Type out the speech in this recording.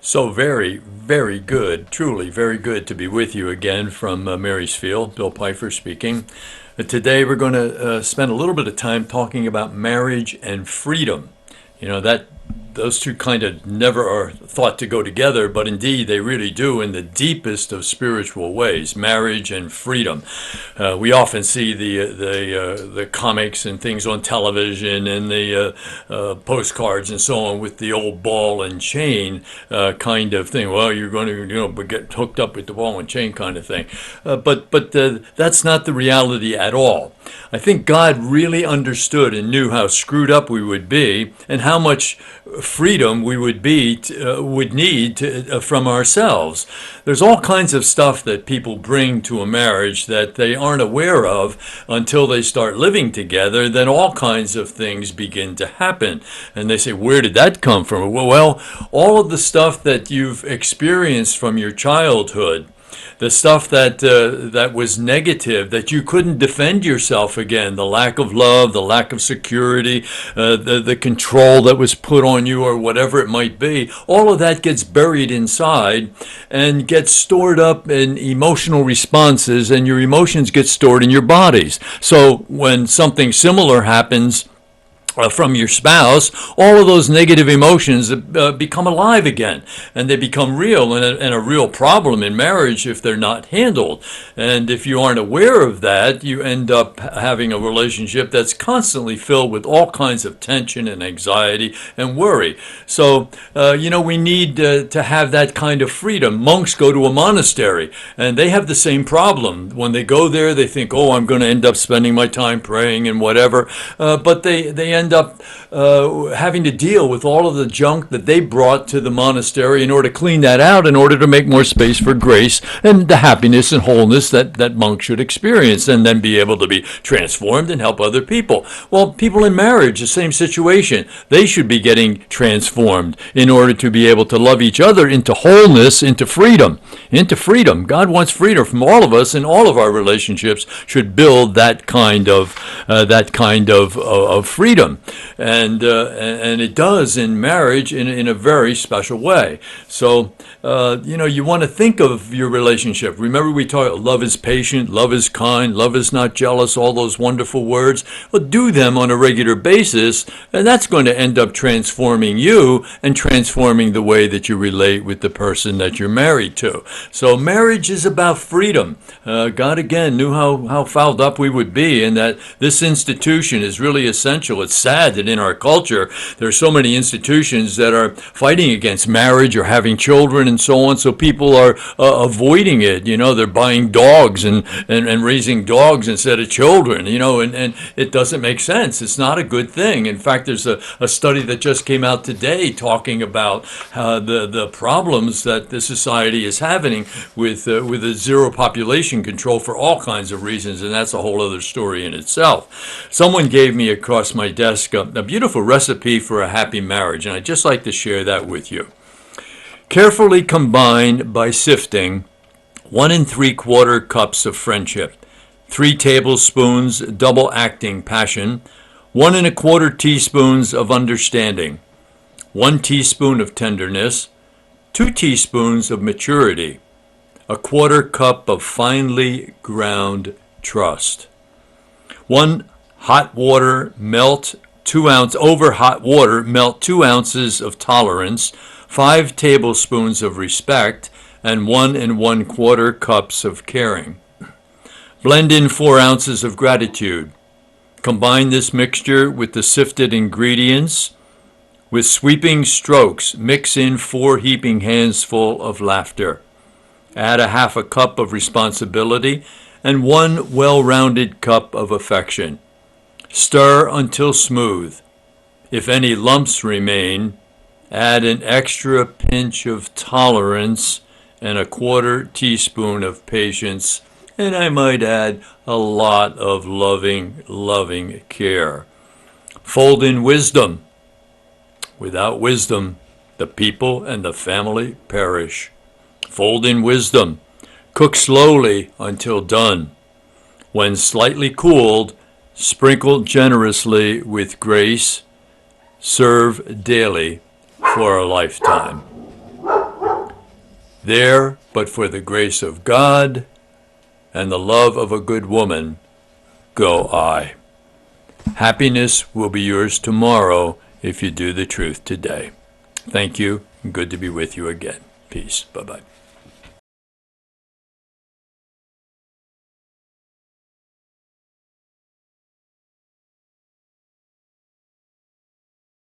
So very, very good, truly very good to be with you again from Marysville. Bill Pfeiffer speaking. Today we're going to spend a little bit of time talking about marriage and freedom. You know, that those two kind of never are thought to go together, but indeed they really do in the deepest of spiritual ways. Marriage and freedom. We often see the comics and things on television and the postcards and so on with the old ball and chain kind of thing. Well, you're going to get hooked up with the ball and chain kind of thing. But that's not the reality at all. I think God really understood and knew how screwed up we would be and how much freedom we would need from ourselves. There's all kinds of stuff that people bring to a marriage that they aren't aware of until they start living together. Then all kinds of things begin to happen, and they say, "Where did that come from?" Well, all of the stuff that you've experienced from your childhood, the stuff that was negative, that you couldn't defend yourself again, the lack of love, the lack of security, the control that was put on you, or whatever it might be, all of that gets buried inside and gets stored up in emotional responses, and your emotions get stored in your bodies. So when something similar happens from your spouse, all of those negative emotions become alive again, and they become real, and a real problem in marriage if they're not handled. And if you aren't aware of that, you end up having a relationship that's constantly filled with all kinds of tension and anxiety and worry. So, we need to have that kind of freedom. Monks go to a monastery, and they have the same problem. When they go there, they think, "Oh, I'm going to end up spending my time praying and whatever," but they end up having to deal with all of the junk that they brought to the monastery in order to clean that out, in order to make more space for grace and the happiness and wholeness that monks should experience, and then be able to be transformed and help other people. Well, people in marriage, the same situation. They should be getting transformed in order to be able to love each other into wholeness, into freedom. Into freedom. God wants freedom from all of us, and all of our relationships should build that kind of freedom. And it does in marriage in a very special way. So, you want to think of your relationship. Remember, we talk, love is patient, love is kind, love is not jealous, all those wonderful words. Well, do them on a regular basis, and that's going to end up transforming you and transforming the way that you relate with the person that you're married to. So marriage is about freedom. God, again, knew how fouled up we would be, and that this institution is really essential. It's sad that in our culture there are so many institutions that are fighting against marriage or having children and so on, so people are avoiding it. They're buying dogs and raising dogs instead of children, and it doesn't make sense. It's not a good thing. In fact, there's a study that just came out today talking about the problems that the society is having with a zero population control for all kinds of reasons, and that's a whole other story in itself. Someone gave me across my desk a beautiful recipe for a happy marriage, and I'd just like to share that with you. Carefully combined by sifting 1 3/4 cups of friendship, 3 tablespoons double acting passion, 1 1/4 teaspoons of understanding, 1 teaspoon of tenderness, 2 teaspoons of maturity, 1/4 cup of finely ground trust. 1 hot water, melt 2 ounces over hot water, melt 2 ounces of tolerance, 5 tablespoons of respect, and 1 1/4 cups of caring. Blend in 4 ounces of gratitude. Combine this mixture with the sifted ingredients. With sweeping strokes, mix in 4 heaping handsful of laughter. Add a half a cup of responsibility and 1 well-rounded cup of affection. Stir until smooth. If any lumps remain, add an extra pinch of tolerance and 1/4 teaspoon of patience, and I might add a lot of loving care. Fold in wisdom. Without wisdom, the people and the family perish. Fold in wisdom. Cook slowly until done. When slightly cooled, sprinkle generously with grace. Serve daily for a lifetime. There, but for the grace of God and the love of a good woman, go I. Happiness will be yours tomorrow if you do the truth today. Thank you. Good to be with you again. Peace. Bye-bye.